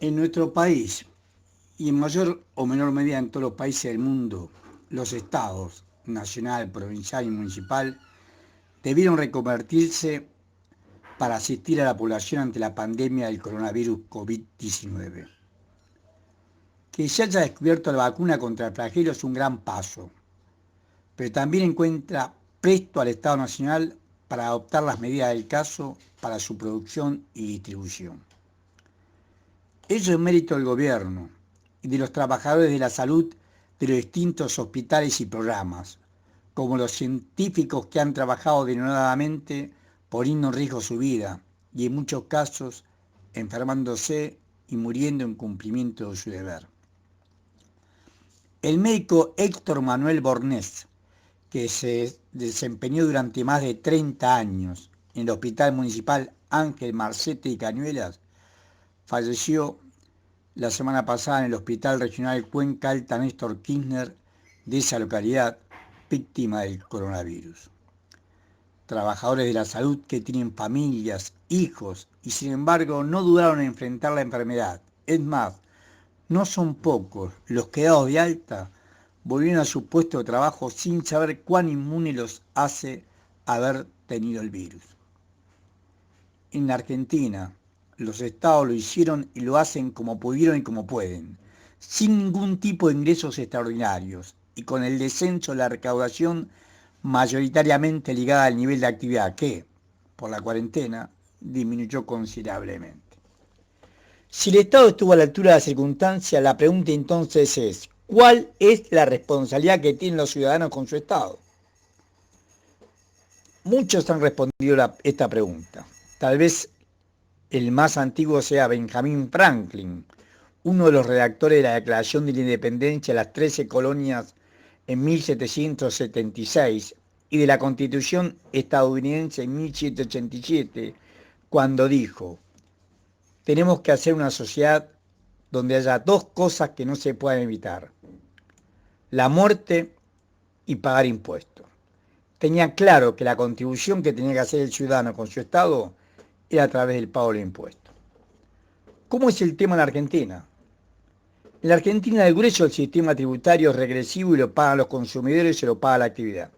En nuestro país, y en mayor o menor medida en todos los países del mundo, los estados, nacional, provincial y municipal, debieron reconvertirse para asistir a la población ante la pandemia del coronavirus COVID-19. Que se haya descubierto la vacuna contra el flagelo es un gran paso, pero también encuentra presto al Estado Nacional para adoptar las medidas del caso para su producción y distribución. Ello es mérito del gobierno y de los trabajadores de la salud de los distintos hospitales y programas, como los científicos que han trabajado denodadamente poniendo en riesgo su vida y en muchos casos enfermándose y muriendo en cumplimiento de su deber. El médico Héctor Manuel Bornés, que se desempeñó durante más de 30 años en el Hospital Municipal Ángel Marcete y Cañuelas, falleció la semana pasada en el Hospital Regional Cuenca Alta Néstor Kirchner de esa localidad, víctima del coronavirus. Trabajadores de la salud que tienen familias, hijos y sin embargo no dudaron en enfrentar la enfermedad. Es más, no son pocos los que dados de alta volvieron a su puesto de trabajo sin saber cuán inmune los hace haber tenido el virus. En la Argentina, los estados lo hicieron y lo hacen como pudieron y como pueden, sin ningún tipo de ingresos extraordinarios y con el descenso de la recaudación mayoritariamente ligada al nivel de actividad que, por la cuarentena, disminuyó considerablemente. Si el Estado estuvo a la altura de la circunstancia, la pregunta entonces es, ¿cuál es la responsabilidad que tienen los ciudadanos con su Estado? Muchos han respondido esta pregunta. Tal vez el más antiguo sea Benjamin Franklin, uno de los redactores de la Declaración de la Independencia de las 13 colonias en 1776 y de la Constitución estadounidense en 1787, cuando dijo: tenemos que hacer una sociedad donde haya dos cosas que no se puedan evitar: la muerte y pagar impuestos. Tenía claro que la contribución que tenía que hacer el ciudadano con su Estado era a través del pago de impuestos. ¿Cómo es el tema en la Argentina? En la Argentina el grueso del sistema tributario es regresivo y lo pagan los consumidores y se lo paga la actividad.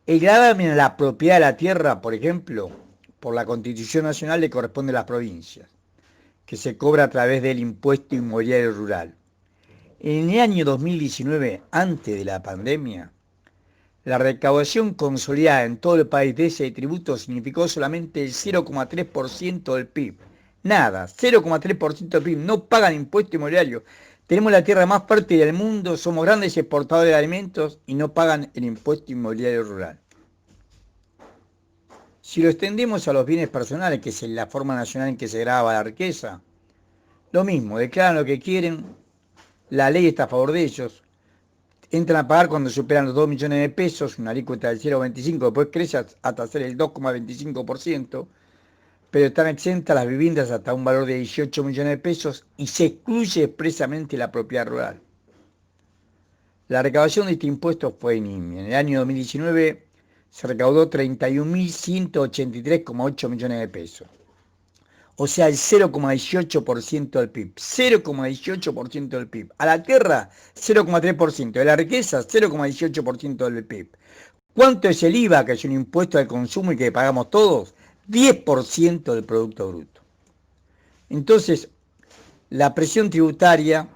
El gravamen a la propiedad de la tierra, por ejemplo, por la Constitución Nacional le corresponde a las provincias, que se cobra a través del impuesto inmobiliario rural. En el año 2019, antes de la pandemia, la recaudación consolidada en todo el país de ese tributo significó solamente el 0,3% del PIB. Nada, 0,3% del PIB. No pagan impuesto inmobiliario. Tenemos la tierra más fértil del mundo, somos grandes exportadores de alimentos y no pagan el impuesto inmobiliario rural. Si lo extendemos a los bienes personales, que es la forma nacional en que se grava la riqueza, lo mismo, declaran lo que quieren, la ley está a favor de ellos, entran a pagar cuando superan los 2 millones de pesos, una alícuota del 0,25, después crece hasta ser el 2,25%, pero están exentas las viviendas hasta un valor de 18 millones de pesos y se excluye expresamente la propiedad rural. La recaudación de este impuesto fue nimia. En el año 2019 se recaudó 31.183,8 millones de pesos. O sea, el 0,18% del PIB. 0,18% del PIB. A la tierra, 0,3%. De la riqueza, 0,18% del PIB. ¿Cuánto es el IVA, que es un impuesto al consumo y que pagamos todos? 10% del Producto Bruto. Entonces, la presión tributaria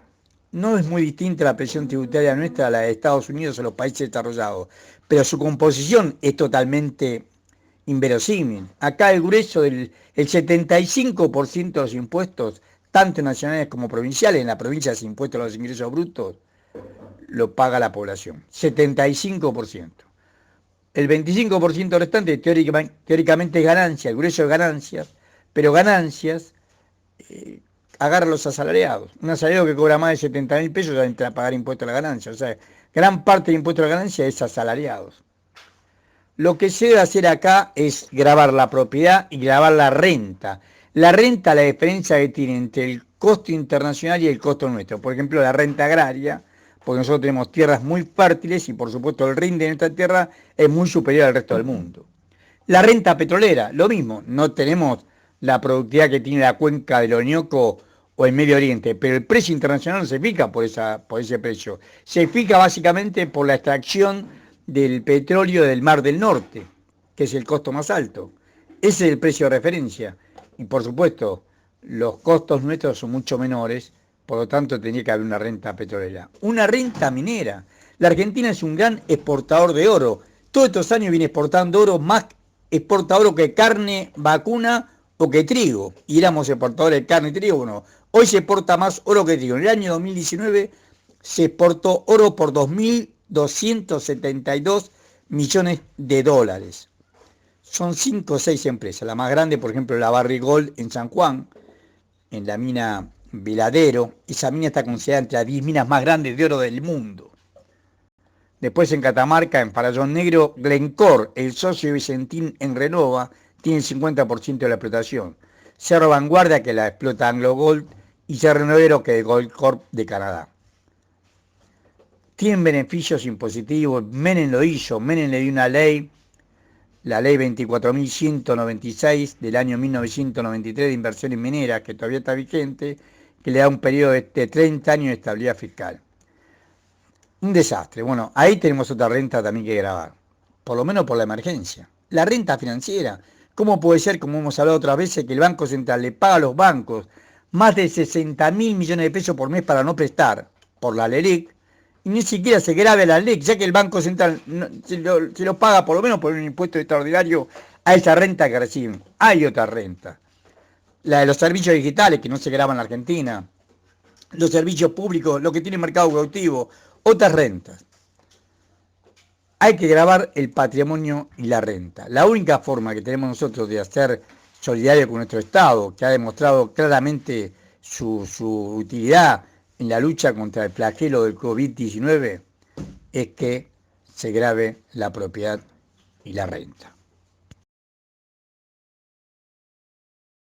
no es muy distinta a la presión tributaria nuestra a la de Estados Unidos o los países desarrollados, pero su composición es totalmente inverosímil. Acá el grueso el 75% de los impuestos, tanto nacionales como provinciales, en la provincia se impuestos a los ingresos brutos, lo paga la población. 75%. El 25% restante teóricamente es ganancia, el grueso es ganancias, pero ganancias agarra a los asalariados. Un asalariado que cobra más de 70.000 pesos ya entra a pagar impuestos a la ganancia. O sea, gran parte de impuestos a la ganancia es asalariados. Lo que se debe hacer acá es gravar la propiedad y gravar la renta. La renta, la diferencia que tiene entre el costo internacional y el costo nuestro. Por ejemplo, la renta agraria, porque nosotros tenemos tierras muy fértiles y por supuesto el rinde de nuestra tierra es muy superior al resto del mundo. La renta petrolera, lo mismo, no tenemos la productividad que tiene la cuenca del Orinoco o en Medio Oriente, pero el precio internacional no se fija por ese precio, se fija básicamente por la extracción del petróleo del Mar del Norte, que es el costo más alto. Ese es el precio de referencia. Y por supuesto, los costos nuestros son mucho menores, por lo tanto tendría que haber una renta petrolera. Una renta minera. La Argentina es un gran exportador de oro. Todos estos años viene exportando oro, más exporta oro que carne vacuna o que trigo. Y éramos exportadores de carne y trigo, bueno. Hoy se exporta más oro que trigo. En el año 2019 se exportó oro por 2.272 millones de dólares. Son 5 o 6 empresas. La más grande, por ejemplo, la Barrick Gold en San Juan, en la mina Veladero. Esa mina está considerada entre las 10 minas más grandes de oro del mundo. Después en Catamarca, en Farallón Negro, Glencore, el socio de Vicentín en Renova, tiene el 50% de la explotación. Cerro Vanguardia, que la explota Anglo Gold, y Cerro Novero, que es Gold Corp de Canadá. Tienen beneficios impositivos. Menem lo hizo. Menem le dio una ley, la ley 24.196 del año 1993 de inversiones mineras, que todavía está vigente, que le da un periodo de 30 años de estabilidad fiscal. Un desastre. Bueno, ahí tenemos otra renta también que grabar, por lo menos por la emergencia. La renta financiera. ¿Cómo puede ser, como hemos hablado otras veces, que el Banco Central le paga a los bancos más de 60.000 millones de pesos por mes para no prestar por la LELIC, y ni siquiera se grave la LELIC, ya que el Banco Central se lo paga por lo menos por un impuesto extraordinario a esa renta que reciben? Hay otra renta. La de los servicios digitales, que no se graban en la Argentina. Los servicios públicos, lo que tiene mercado cautivo, otras rentas. Hay que grabar el patrimonio y la renta. La única forma que tenemos nosotros de hacer solidario con nuestro Estado, que ha demostrado claramente su utilidad en la lucha contra el flagelo del COVID-19, es que se grave la propiedad y la renta.